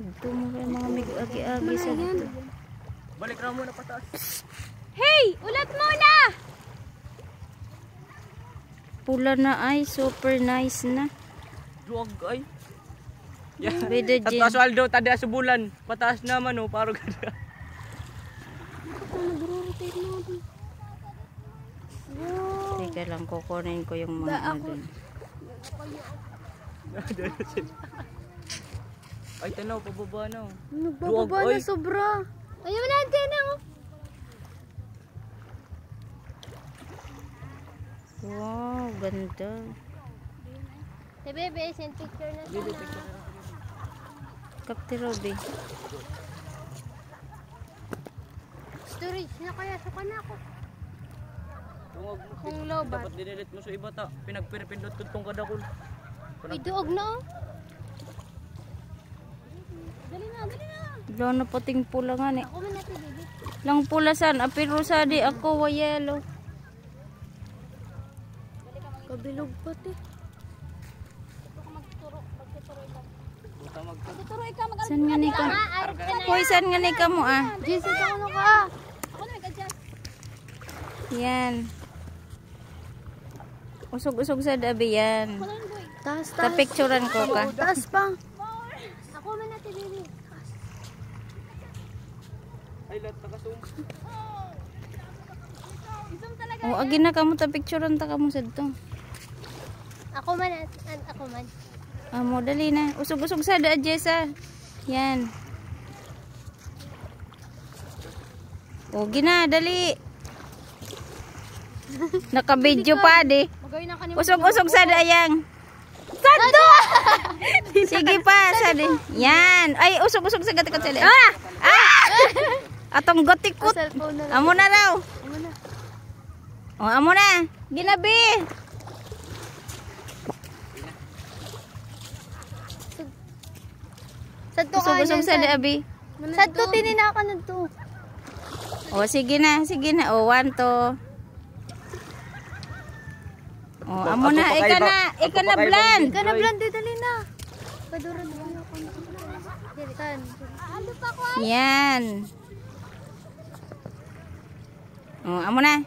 Ito mo kayo mga agi-agi sa dito. Balik raw muna pataas. Hey! Ulat muna! Pula na ay, super nice na. Duwag ay. Yan. Beda dyan. At aswaldo, tada sa bulan. Pataas naman o, parang ganda. Teka lang, kukunin ko yung mga ano dun. Ay, tanaw, pababa na. Nagbababa na sobra. Ayaw natin na. Wow, ganda. Si Bebe, send picture na sana. Kapti Robby. Storage na kaya, suka na ako. Kung low ba? Dapat dinilit mo sa iba ta. Pinagpiripindot tutong kadakol. May duog na oh. Dali na, dali na. Wala na pating pula nga ni. Ako man natin, Bebe. Lang pula san, apiro sa di ako wa yellow. Kabilog pati. Magtuturo ikaw, mag-alala. San nga ni ka? Hoy, san nga ni ka mo ah? Jesus, ako na ka. Ako na, mag-adjust. Yan. Usog-usog sa dabi yan. Ako na yun, boy. Sa picturean ko ka. Taas pa. Ako man natin, Bebe. Ay, lahat nakasum. Isang talaga. O, agi na ka mo ta picturean ta ka mo sa dito. Ako man, ako man. Amo, dali na. Usog-usog sa da, Jessa. Yan. O, gina, dali. Naka-video pa, di. Magawin na kanina. Usog-usog sa dayang. Sado! Sige pa, sa di. Yan. Ay, usog-usog sa gatikot sa dayang. Ah! Ah! Atong gotikot. Cellphone na lang. Amo na raw. Amo na. O, amo na. Ginabi. Sadto ka Usog-usog sa dabi. Sadto tininakan na to. O, sige na. Sige na. O, 1, 2. O, amo na. Ika na. Ika na, blend. Ika na blend, dali na. Paduran mo na ako. Dili kan. Ano pa ko? Yan. O, amo na.